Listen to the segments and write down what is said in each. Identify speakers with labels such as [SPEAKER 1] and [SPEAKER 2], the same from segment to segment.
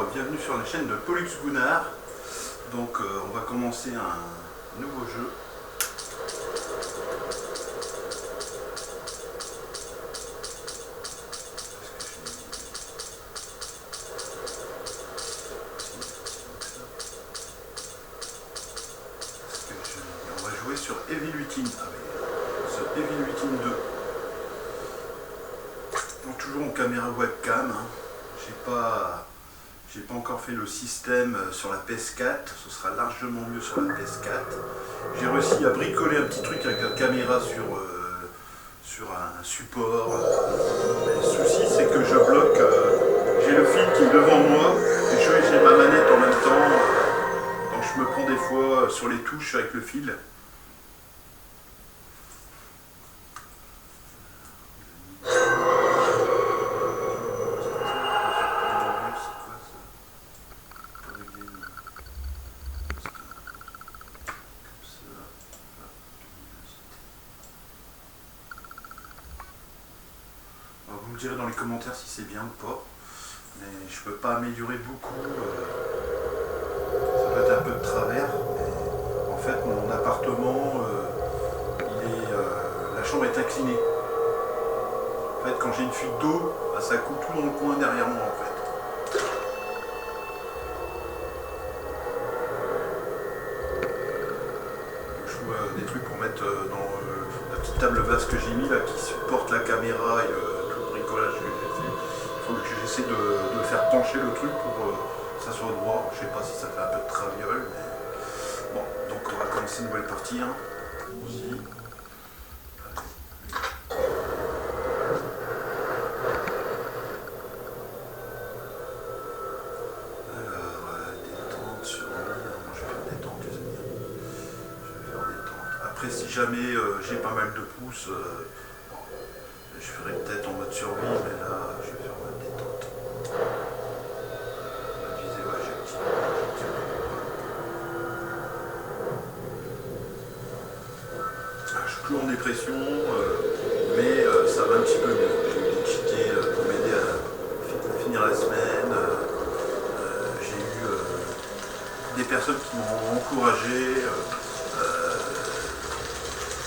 [SPEAKER 1] bienvenue sur la chaîne de Pollux Gunnar. Donc on va commencer un nouveau jeu. On va jouer sur Evil Within avec ce Evil Within 2. Donc toujours en caméra webcam. J'ai pas encore fait le système sur la PS4, ce sera largement mieux sur la PS4. J'ai réussi à bricoler un petit truc avec la caméra sur un support. Le souci c'est que je bloque, j'ai le fil qui est devant moi et j'ai ma manette en même temps. Donc je me prends des fois sur les touches avec le fil. Vous me direz dans les commentaires si c'est bien ou pas, mais je peux pas améliorer beaucoup, ça peut être un peu de travers, mais en fait mon appartement, la chambre est inclinée. En fait quand j'ai une fuite d'eau, ça coule tout dans le coin derrière moi en fait. Je vois des trucs pour mettre dans la petite table basse que j'ai mis là qui supporte la caméra et tout le bricolage que j'ai fait. Il faut que j'essaie de le faire pencher le truc pour que ça soit droit. Je sais pas si ça fait un peu de traviole, mais bon, donc on va commencer une nouvelle partie. Hein. Aussi. Après, si jamais j'ai pas mal de pouces, je ferai peut-être en mode survie, mais là, je vais faire en mode détente. La visée, ouais, j'ai activé. Je suis toujours en dépression, mais ça va un petit peu mieux. J'ai eu des tickets pour m'aider à finir la semaine. J'ai eu des personnes qui m'ont encouragé.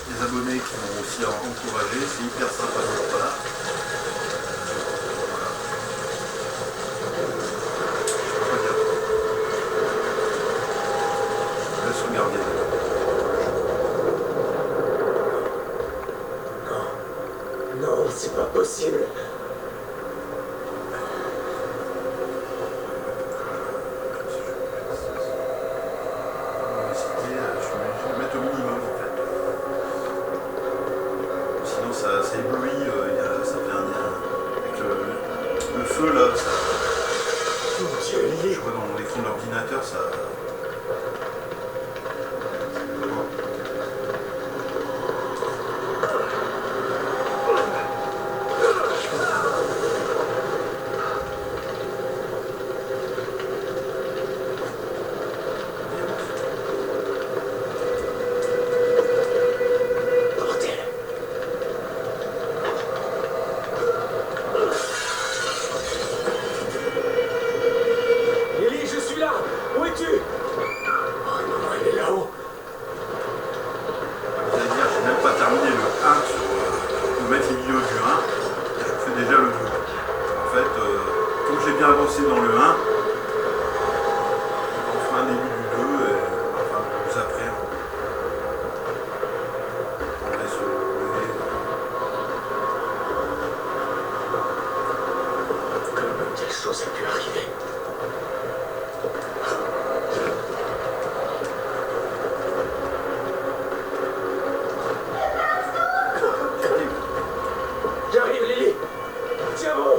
[SPEAKER 1] Des abonnés qui m'ont aussi encouragé, c'est hyper sympa de leur part. Voilà. Je sais pas quoi dire. Je laisse regarder.
[SPEAKER 2] Non, c'est pas possible.
[SPEAKER 1] Je vais mettre au minimum en fait. Sinon ça éblouit, ça fait un lien avec le feu là,
[SPEAKER 2] Mon Dieu, Lily.
[SPEAKER 1] je vois dans l'écran de l'ordinateur ça.
[SPEAKER 2] Bordel. Lily, je suis là. Où es-tu? Oh non, elle est là-haut.
[SPEAKER 1] Vous allez dire, j'ai même pas terminé le 1 pour mettre les vidéos du 1, et je fais déjà le 2. En fait, comme j'ai bien avancé dans le 1, on fera un début du 2 et enfin plus après. On laisse rouler.
[SPEAKER 2] Comment une telle chose a pu arriver? J'arrive, Lily. Tiens bon.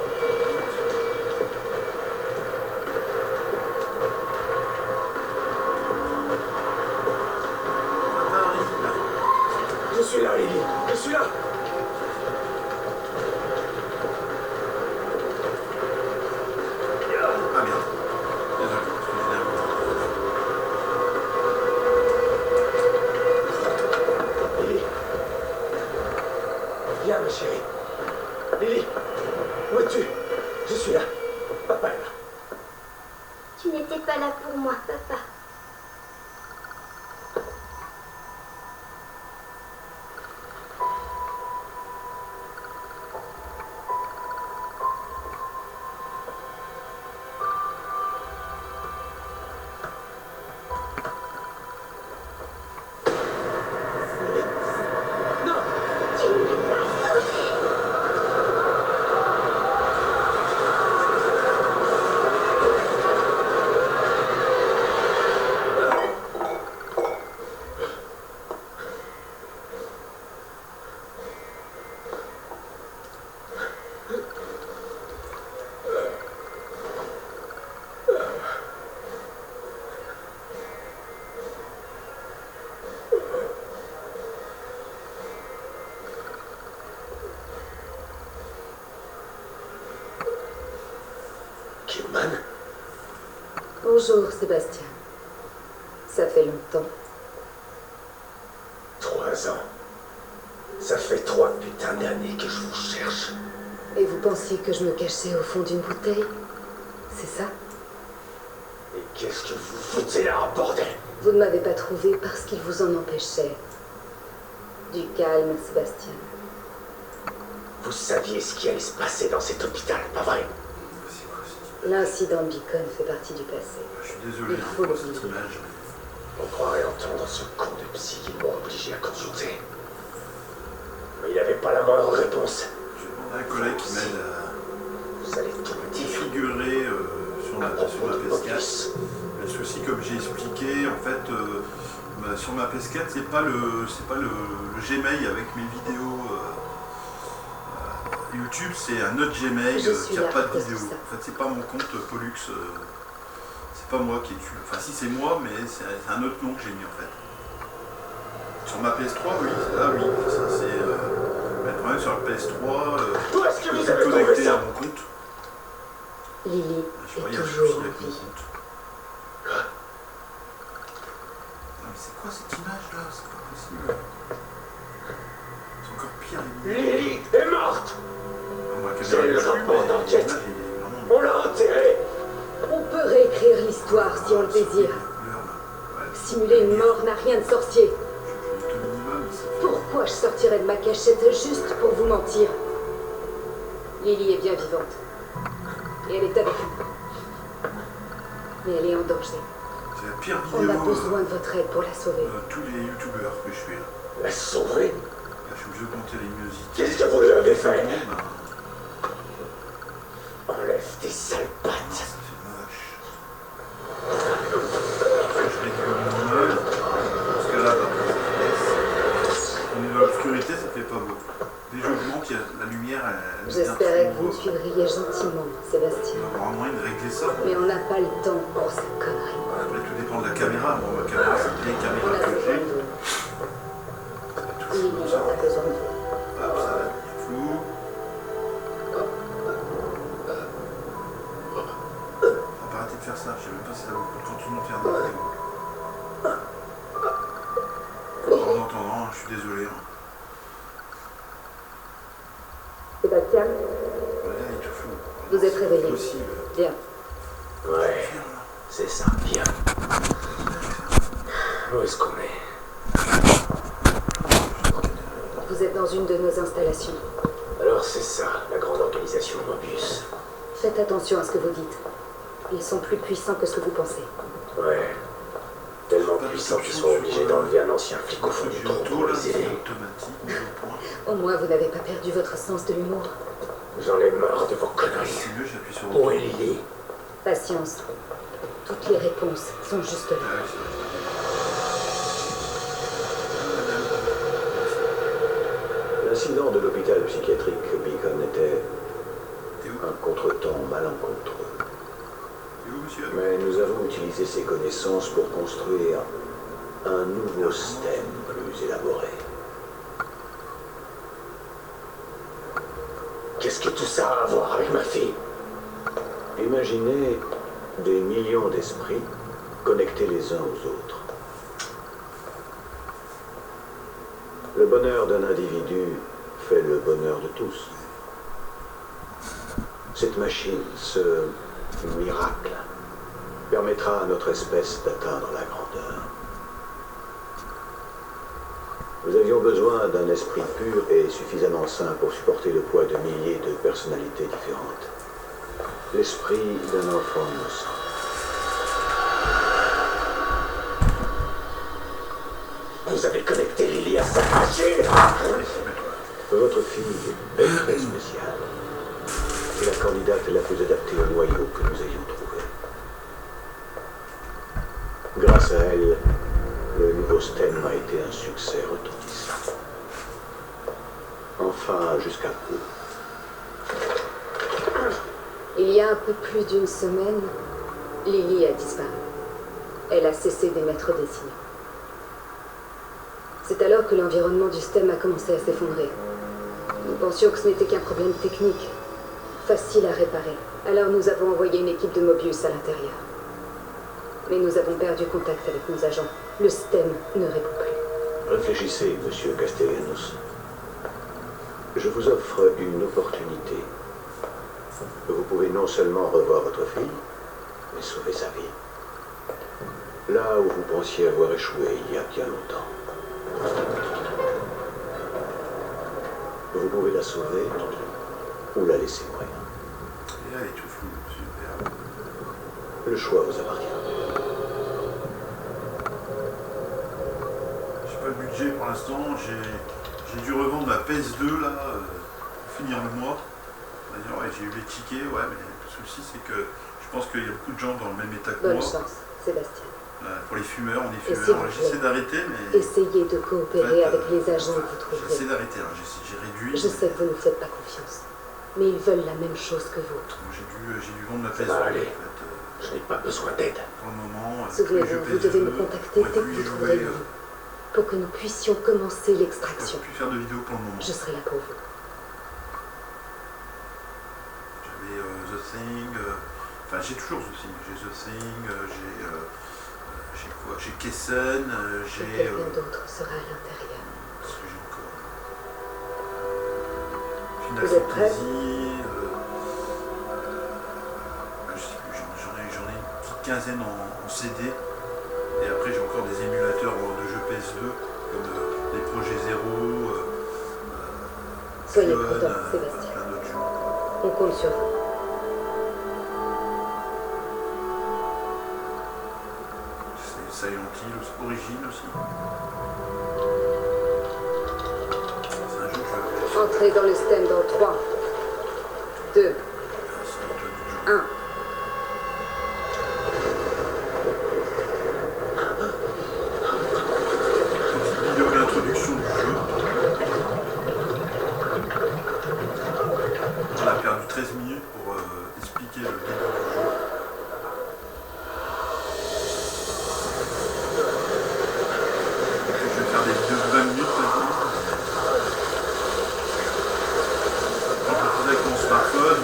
[SPEAKER 2] Je suis là, Lily. Je suis là.
[SPEAKER 3] pas là pour moi, papa.
[SPEAKER 2] Kidman?
[SPEAKER 4] Bonjour, Sébastien. Ça fait longtemps.
[SPEAKER 2] 3 ans. Ça fait 3 putains d'années que je vous cherche.
[SPEAKER 4] Et vous pensiez que je me cachais au fond d'une bouteille? C'est ça?
[SPEAKER 2] Et qu'est-ce que vous foutez là, bordel?
[SPEAKER 4] Vous ne m'avez pas trouvé parce qu'il vous en empêchait. Du calme, Sébastien.
[SPEAKER 2] Vous saviez ce qui allait se passer dans cet hôpital, pas vrai?
[SPEAKER 1] C'est quoi cette image?
[SPEAKER 4] L'incident Beacon fait partie du passé.
[SPEAKER 1] Je suis désolé
[SPEAKER 4] Il
[SPEAKER 1] hein,
[SPEAKER 4] faut
[SPEAKER 1] pour
[SPEAKER 4] le
[SPEAKER 1] cette
[SPEAKER 4] dire.
[SPEAKER 1] image.
[SPEAKER 2] On croirait entendre ce con de psy qui m'ont obligé à consulter. Mais il n'avait pas la moindre réponse.
[SPEAKER 1] Je vais demander à un collègue qui m'aide à
[SPEAKER 2] Vous allez tout me dire.
[SPEAKER 1] configurer sur
[SPEAKER 2] À
[SPEAKER 1] la
[SPEAKER 2] propos de
[SPEAKER 1] PS4.
[SPEAKER 2] Mobius.
[SPEAKER 1] Le souci, comme j'ai expliqué, en fait, sur ma PS4, c'est pas le Gmail avec mes vidéos YouTube, c'est un autre Gmail
[SPEAKER 4] Je suis
[SPEAKER 1] qui n'a
[SPEAKER 4] là
[SPEAKER 1] pas de
[SPEAKER 4] à cause de
[SPEAKER 1] vidéo.
[SPEAKER 4] ça.
[SPEAKER 1] En fait, c'est pas mon compte Pollux, c'est pas moi qui ai tué. Enfin, si c'est moi, mais c'est un autre nom que j'ai mis en fait. Sur ma PS3, oui, ça c'est. Mais le problème sur la PS3,
[SPEAKER 2] Où est-ce que
[SPEAKER 1] je
[SPEAKER 2] vous
[SPEAKER 1] suis
[SPEAKER 2] avez trouvé
[SPEAKER 1] connecté à
[SPEAKER 2] ça?
[SPEAKER 1] mon compte.
[SPEAKER 4] Lily
[SPEAKER 1] Je crois qu'il y
[SPEAKER 4] est
[SPEAKER 1] a un
[SPEAKER 4] toujours
[SPEAKER 1] souci
[SPEAKER 4] en
[SPEAKER 1] avec mon
[SPEAKER 4] vie.
[SPEAKER 1] compte. Non, mais c'est quoi cette image là? C'est pas possible. C'est encore pire les images.
[SPEAKER 2] Lily est morte!
[SPEAKER 1] Ah, moi, la
[SPEAKER 2] C'est
[SPEAKER 1] caméra
[SPEAKER 2] le
[SPEAKER 1] ne marche plus,
[SPEAKER 2] rapport
[SPEAKER 1] mais
[SPEAKER 2] d'enquête.
[SPEAKER 1] l'image, il est vraiment-
[SPEAKER 2] On l'a enterré!
[SPEAKER 4] On peut réécrire l'histoire si on le désire. Simuler une mort n'a rien de sorcier. Pourquoi je sortirais de ma cachette juste pour vous mentir? Lily est bien vivante. Et elle est avec nous. Mais elle est en danger.
[SPEAKER 1] C'est la pire
[SPEAKER 4] On
[SPEAKER 1] vidéo
[SPEAKER 4] a besoin de votre aide pour la sauver.
[SPEAKER 1] de tous les youtubeurs que je fais là.
[SPEAKER 2] La sauver?
[SPEAKER 1] Là, je suis obligé de monter les musiques.
[SPEAKER 2] Qu'est-ce que vous lui avez fait?
[SPEAKER 1] Ben,
[SPEAKER 2] Enlève tes sales
[SPEAKER 1] non,
[SPEAKER 2] pattes.
[SPEAKER 1] ça fait moche. Je réduis mon œil. Parce que là, on est dans l'obscurité, ça fait pas beau. Dès que j'augmente, la lumière, elle
[SPEAKER 4] J'espérais que vous me suivriez gentiment, Sébastien.
[SPEAKER 1] On va avoir moyen de régler ça.
[SPEAKER 4] Mais on n'a pas le temps pour cette connerie.
[SPEAKER 1] Après, tout dépend de la caméra. Bon, ma caméra, c'est une vieille
[SPEAKER 4] On
[SPEAKER 1] caméra
[SPEAKER 4] a
[SPEAKER 1] que
[SPEAKER 4] besoin
[SPEAKER 1] j'ai.
[SPEAKER 4] de vous.
[SPEAKER 1] Ça va tout
[SPEAKER 4] Lily
[SPEAKER 1] comme ça.
[SPEAKER 4] a besoin de vous.
[SPEAKER 1] Hop, ça va devenir flou. On va arrêter de faire ça. Je sais même pas si ça vaut le coup de continuer de faire des vidéos. En entendant, je suis désolé. Hein.
[SPEAKER 4] Sébastien,
[SPEAKER 1] Voilà, il est tout flou.
[SPEAKER 4] vous êtes réveillé.
[SPEAKER 1] Possible.
[SPEAKER 4] Bien.
[SPEAKER 2] Ouais, c'est ça, bien. Où est-ce qu'on est?
[SPEAKER 4] Vous êtes dans une de nos installations.
[SPEAKER 2] Alors c'est ça, la grande organisation Mobius.
[SPEAKER 4] Faites attention à ce que vous dites. Ils sont plus puissants que ce que vous pensez.
[SPEAKER 2] Ouais. Tellement puissants qu'ils sont obligés d'enlever un ancien flic au fond du trou pour
[SPEAKER 1] là,
[SPEAKER 2] les
[SPEAKER 1] c'est
[SPEAKER 2] aider.
[SPEAKER 1] automatique, mise au point.
[SPEAKER 4] Au moins, vous n'avez pas perdu votre sens de l'humour.
[SPEAKER 2] J'en ai marre de vos
[SPEAKER 1] Ah,
[SPEAKER 2] conneries.
[SPEAKER 1] c'est mieux, j'appuie sur
[SPEAKER 2] Où
[SPEAKER 1] le
[SPEAKER 2] est Lily?
[SPEAKER 4] Patience. Toutes les réponses sont juste là.
[SPEAKER 1] Ah, oui, c'est vrai.
[SPEAKER 5] L'incident de l'hôpital psychiatrique Beacon était
[SPEAKER 1] T'es où?
[SPEAKER 5] un contretemps malencontreux.
[SPEAKER 1] T'es où, monsieur?
[SPEAKER 5] Mais nous avons utilisé ces connaissances pour construire un nouveau système plus élaboré.
[SPEAKER 2] Qu'est-ce que tout ça a à voir avec ma fille?
[SPEAKER 5] Imaginez des millions d'esprits connectés les uns aux autres. Le bonheur d'un individu fait le bonheur de tous. Cette machine, ce miracle, permettrait permettra à notre espèce d'atteindre la grandeur. Nous avions besoin d'un esprit pur et suffisamment sain pour supporter le poids de milliers de personnalités différentes. L'esprit d'un enfant innocent.
[SPEAKER 2] Vous avez connecté Lily à cette machine.
[SPEAKER 5] Votre fille est très spéciale. C'est la candidate la plus adaptée au noyau que nous ayons trouvé. Grâce à elle, le nouveau STEM a été un succès retentissant. Enfin, jusqu'à peu.
[SPEAKER 4] Il y a un peu plus d'une semaine, Lily a disparu. Elle a cessé d'émettre des signaux. C'est alors que l'environnement du STEM a commencé à s'effondrer. Nous pensions que ce n'était qu'un problème technique, facile à réparer. Alors nous avons envoyé une équipe de Mobius à l'intérieur. Mais nous avons perdu contact avec nos agents. Le STEM ne répond plus.
[SPEAKER 5] Réfléchissez, monsieur Castellanos. Je vous offre une opportunité. Vous pouvez non seulement revoir votre fille, mais sauver sa vie. Là où vous pensiez avoir échoué il y a bien longtemps. Vous pouvez la sauver ou la laisser mourir.
[SPEAKER 1] Et elle est tout fou, super.
[SPEAKER 5] Le choix vous appartient.
[SPEAKER 1] J'ai pas le budget pour l'instant, j'ai dû revendre ma PS2 là, pour finir le mois. D'ailleurs, ouais, j'ai eu les tickets, ouais, mais le souci c'est que je pense qu'il y a beaucoup de gens dans le même état que
[SPEAKER 4] Bonne
[SPEAKER 1] moi.
[SPEAKER 4] chance, Sébastien.
[SPEAKER 1] Pour les fumeurs, on est
[SPEAKER 4] Et s'il
[SPEAKER 1] fumeurs.
[SPEAKER 4] vous
[SPEAKER 1] J'essaie
[SPEAKER 4] plaît,
[SPEAKER 1] d'arrêter, mais.
[SPEAKER 4] Essayez de coopérer avec les agents que vous trouverez.
[SPEAKER 1] J'essaie d'arrêter, hein. J'ai réduit.
[SPEAKER 4] Je sais que vous ne faites pas confiance, mais ils veulent la même chose que vous.
[SPEAKER 1] J'ai dû vendre ma PS2
[SPEAKER 2] va
[SPEAKER 1] en
[SPEAKER 2] aller.
[SPEAKER 1] fait.
[SPEAKER 2] Je n'ai pas besoin d'aide.
[SPEAKER 1] Pour le moment.
[SPEAKER 4] Souvenez-vous, vous devez me contacter dès que vous trouverez le lieu, pour que nous puissions commencer
[SPEAKER 1] Je
[SPEAKER 4] l'extraction.
[SPEAKER 1] ne peux plus faire de vidéo pour le moment.
[SPEAKER 4] Je serai là pour vous.
[SPEAKER 1] J'avais The Thing, enfin j'ai toujours The Thing, j'ai The Thing, j'ai quoi? J'ai Kessen,
[SPEAKER 4] Et
[SPEAKER 1] j'ai...
[SPEAKER 4] quelqu'un d'autre sera à l'intérieur.
[SPEAKER 1] Qu'est-ce que j'ai encore? Final
[SPEAKER 4] Vous êtes prêts?
[SPEAKER 1] Fantasy, je sais plus, j'en ai une petite quinzaine en CD, et après j'ai encore des émulateurs de jeux PS2, comme les Projets Zero,
[SPEAKER 4] Soyez
[SPEAKER 1] Clone,
[SPEAKER 4] prudent, Sébastien.
[SPEAKER 1] plein d'autres jeux.
[SPEAKER 4] On compte sur vous.
[SPEAKER 1] C'est Silent Hill, Origin aussi. C'est un jeu que je...
[SPEAKER 4] Entrez dans le STEM dans 3, 2, 1.
[SPEAKER 1] Petite vidéo d'introduction du jeu. On a perdu 13 minutes pour expliquer le début du jeu. Je vais faire des vidéos de 20 minutes maintenant. Quand je le faisais avec mon smartphone,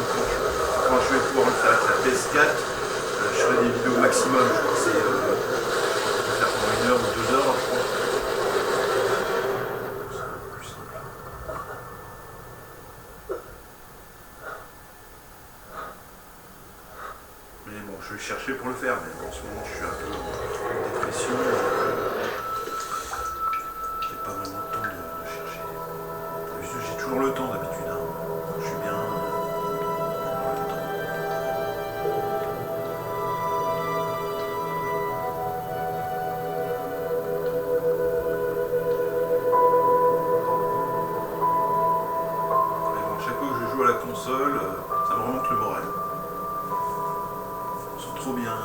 [SPEAKER 1] quand je vais pouvoir le faire avec la PS4, je ferai des vidéos maximum. Je crois que c'est... je vais faire pendant 1 heure ou 2 heures, je crois. C'est un peu plus simple. Mais bon, je vais chercher pour le faire, mais en ce moment je suis un peu en dépression. J'ai pas vraiment le temps de chercher. J'ai toujours le temps d'habitude, hein. Quand je suis bien, j'ai toujours le temps. Mais bon, chaque fois que je joue à la console, ça me remonte le moral. Ils sont trop bien.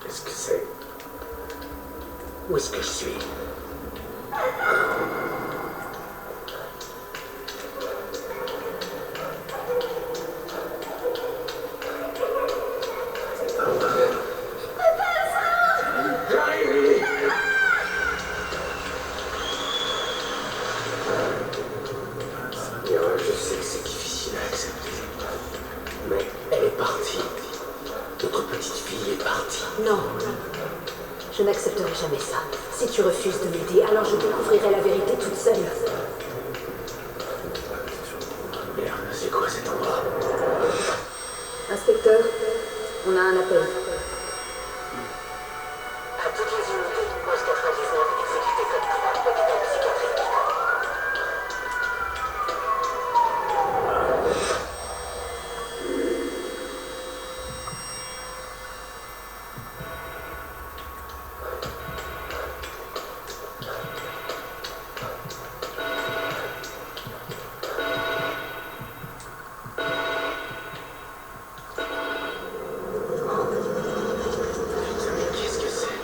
[SPEAKER 2] Qu'est-ce que c'est? Où est-ce que je suis? J'arrive! Je sais que c'est difficile à accepter, mais elle est partie. Notre petite fille est partie.
[SPEAKER 3] Non, je n'accepterai jamais ça. Si tu refuses de m'aider, alors je découvrirai la vérité toute seule.
[SPEAKER 2] Merde, c'est quoi cet endroit?
[SPEAKER 4] Inspecteur, On a un appel.
[SPEAKER 6] À toutes les unités, poste 99, exécuté code 3, hôpital psychiatrique.
[SPEAKER 2] Qu'est-ce que c'est?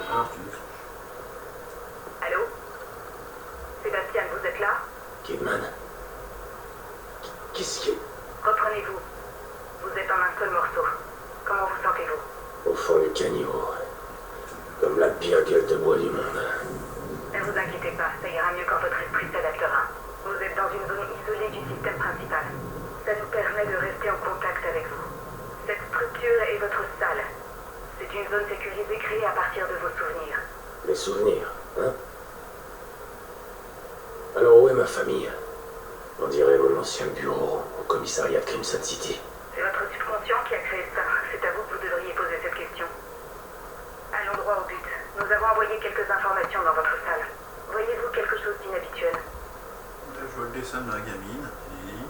[SPEAKER 1] Alors tu décroches.
[SPEAKER 3] Allô? Sébastien, vous êtes là?
[SPEAKER 2] Kidman? Qu'est-ce que...
[SPEAKER 3] Reprenez-vous. Vous êtes en un seul morceau. Comment vous sentez-vous?
[SPEAKER 2] Au fond du caniveau. Comme la pire gueule de bois du monde.
[SPEAKER 3] Ne vous inquiétez pas, ça ira mieux quand votre esprit s'adaptera. Vous êtes dans une zone isolée du système principal. Ça nous permet de rester en contact avec vous. Cette structure est votre salle. C'est une zone sécurisée créée à partir de vos souvenirs.
[SPEAKER 2] Les souvenirs, hein? Alors où est ma famille? On dirait mon ancien bureau au commissariat de Crimson City.
[SPEAKER 3] C'est votre subconscient qui a créé ça. C'est à vous que vous devriez poser cette question. Allons droit au but. Nous avons envoyé quelques informations dans votre salle. Voyez-vous quelque chose d'inhabituel?
[SPEAKER 1] Là, je vois le dessin de la gamine, Lily.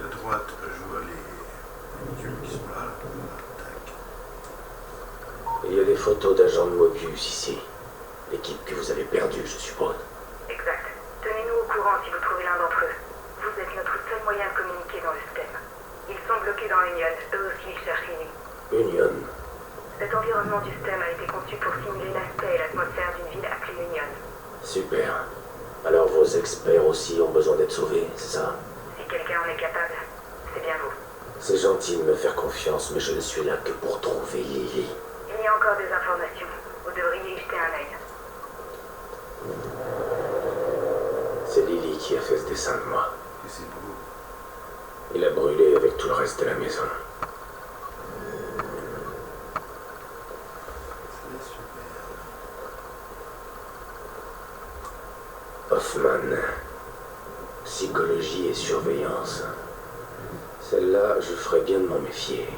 [SPEAKER 1] Et à droite, je vois les véhicules qui sont là. Voilà, tac.
[SPEAKER 2] Il y a des photos d'agents de Mobius ici. L'équipe que vous avez perdue, je suppose.
[SPEAKER 3] Exact. Tenez-nous au courant si vous trouvez l'un d'entre eux. Vous êtes notre seul moyen de communiquer dans le système. Ils sont bloqués dans Union. Eux aussi, ils cherchent Lily.
[SPEAKER 2] Union.
[SPEAKER 3] Cet environnement du système a été conçu pour simuler l'aspect et l'atmosphère d'une ville appelée Union.
[SPEAKER 2] Super. Alors vos experts aussi ont besoin d'être sauvés, c'est ça?
[SPEAKER 3] Si quelqu'un en est capable, c'est bien vous.
[SPEAKER 2] C'est gentil de me faire confiance, mais je ne suis là que pour trouver Lily.
[SPEAKER 3] Il y a encore des informations. Vous devriez y jeter un œil.
[SPEAKER 2] C'est Lily qui a fait ce dessin de moi.
[SPEAKER 1] Et c'est beau.
[SPEAKER 2] Il a brûlé avec tout le reste de la maison.
[SPEAKER 1] C'est super.
[SPEAKER 2] Hoffman. Psychologie et surveillance. Celle-là, je ferais bien de m'en méfier.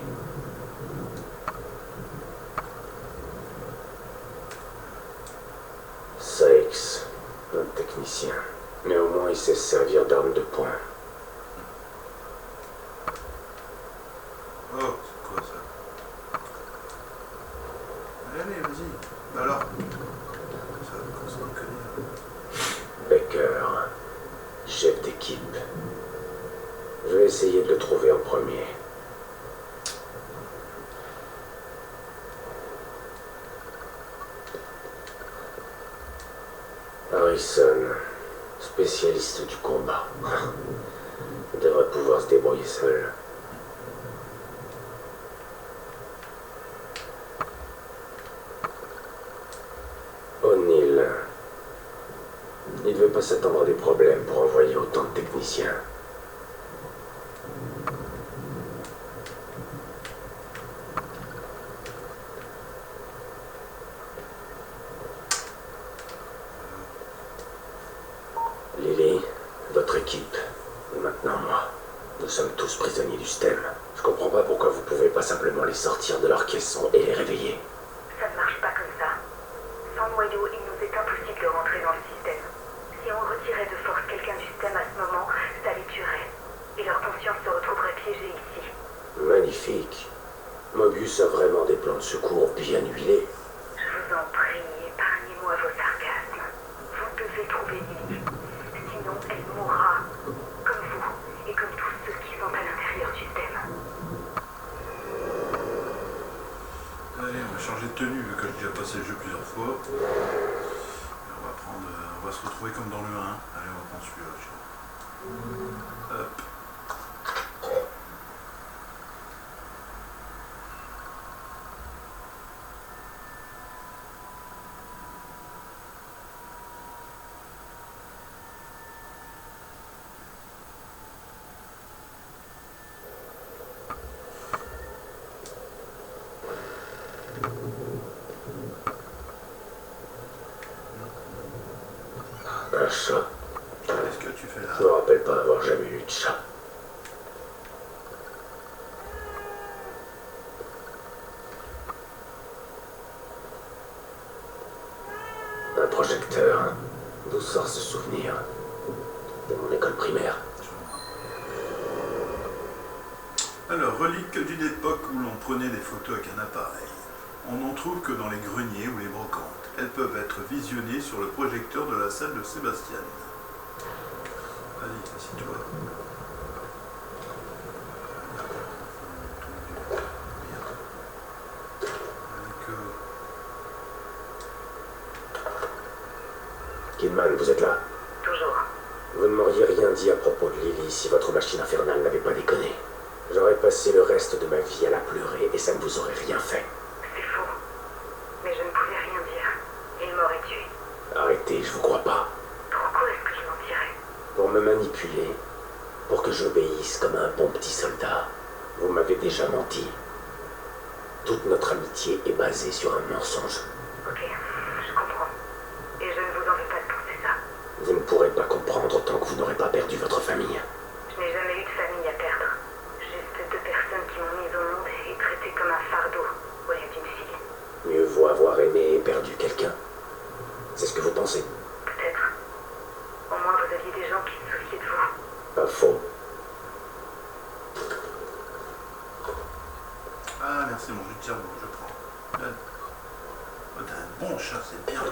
[SPEAKER 2] Sykes, un technicien. Mais au moins il sait se servir d'armes de poing.
[SPEAKER 1] Oh, c'est quoi ça? Allez, vas-y. Alors? Ça commence à me connaître.
[SPEAKER 2] Baker, chef d'équipe. Je vais essayer de le trouver en premier. Harrison, spécialiste du combat. Il devrait pouvoir se débrouiller seul. O'Neill. Il ne devait pas s'attendre à des problèmes pour envoyer autant de techniciens. Lily, votre équipe, et maintenant moi. Nous sommes tous prisonniers du système. Je comprends pas pourquoi vous pouvez pas simplement les sortir de leur caisson et les réveiller.
[SPEAKER 3] Ça ne marche pas comme ça. Sans noyau, il nous est impossible de rentrer dans le système. Si on retirait de force quelqu'un du système à ce moment, ça les tuerait. Et leur conscience se retrouverait piégée ici.
[SPEAKER 2] Magnifique. Mobius a vraiment des plans de secours bien huilés.
[SPEAKER 3] Je vous en prie, épargnez-moi vos sarcasmes. Vous devez trouver Lily. Sinon, elle mourra. Comme vous, et comme tous ceux qui sont à l'intérieur du système.
[SPEAKER 1] Allez, on va changer de tenue vu que j'ai déjà passé le jeu plusieurs fois. Et on va se retrouver comme dans le 1. Allez, on va prendre celui-là. Hop.
[SPEAKER 2] Un chat.
[SPEAKER 1] Qu'est-ce que tu fais là?
[SPEAKER 2] Je me rappelle pas avoir jamais eu de chat. D'où sort ce souvenir? De mon école primaire.
[SPEAKER 1] Alors, relique d'une époque où l'on prenait des photos avec un appareil. On n'en trouve que dans les greniers ou les brocantes. Elles peuvent être visionnées sur le projecteur de la salle de Sébastien. Vas-y, assis-toi.
[SPEAKER 2] Kidman, vous êtes là?
[SPEAKER 3] Toujours.
[SPEAKER 2] Vous ne m'auriez rien dit à propos de Lily si votre machine infernale n'avait pas déconné. J'aurais passé le reste de ma vie à la pleurer et ça ne vous aurait rien fait.
[SPEAKER 3] C'est faux. Mais je ne pouvais rien dire. Il m'aurait tué.
[SPEAKER 2] Arrêtez, je vous crois pas.
[SPEAKER 3] Pourquoi est-ce que je mentirais?
[SPEAKER 2] Pour me manipuler, pour que j'obéisse comme un bon petit soldat. Vous m'avez déjà menti. Toute notre amitié est basée sur un mensonge.
[SPEAKER 3] Ok, je comprends. Et je ne vous en veux pas de penser ça.
[SPEAKER 2] Vous ne pourrez pas comprendre tant que vous n'aurez pas perdu votre famille.
[SPEAKER 3] Je n'ai jamais eu de famille à perdre. Juste deux personnes qui m'ont mise au monde et traitée comme un fardeau au lieu d'une fille.
[SPEAKER 2] Mieux vaut avoir aimé et perdu quelqu'un. C'est ce que vous pensez?
[SPEAKER 3] Peut-être. Au moins vous aviez des gens qui se souciaient de vous.
[SPEAKER 2] Pas faux.
[SPEAKER 1] Ah, merci, mon jus de cerveau, je prends. Oh, t'as un bon chat, c'est bien.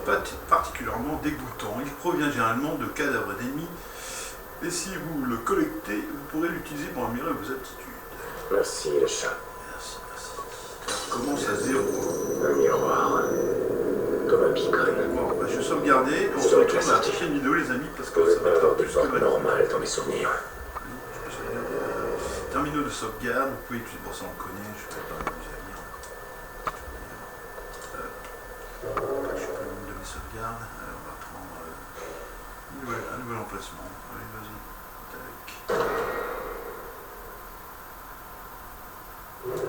[SPEAKER 1] Pas particulièrement dégoûtant. Il provient généralement de cadavres d'ennemis. Et si vous le collectez, vous pourrez l'utiliser pour améliorer vos aptitudes.
[SPEAKER 2] Merci, le chat.
[SPEAKER 1] Merci, merci. On commence à 0.
[SPEAKER 2] Un miroir. Comme un beacon.
[SPEAKER 1] Bon, bah, je vais sauvegarder. On
[SPEAKER 2] C'est
[SPEAKER 1] se
[SPEAKER 2] vrai que
[SPEAKER 1] retrouve
[SPEAKER 2] la
[SPEAKER 1] à la
[SPEAKER 2] sortie.
[SPEAKER 1] prochaine vidéo, les amis, parce
[SPEAKER 2] Vous
[SPEAKER 1] que ça
[SPEAKER 2] pouvez
[SPEAKER 1] va
[SPEAKER 2] pas
[SPEAKER 1] faire
[SPEAKER 2] avoir de
[SPEAKER 1] plus que
[SPEAKER 2] forme
[SPEAKER 1] ma
[SPEAKER 2] normale dans mes souvenirs.
[SPEAKER 1] Je peux sauvegarder. Terminaux de sauvegarde, vous pouvez utiliser, pour ça on le connaît, je ne vais pas m'amuser à lire. Je suis pas le nombre de mes sauvegardes. Alors, on va prendre un nouvel emplacement. Allez, vas-y. Tac.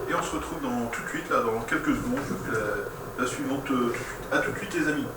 [SPEAKER 1] Et on se retrouve tout de suite, là, dans quelques secondes. Je fais la suivante tout de suite. A tout de suite, les amis.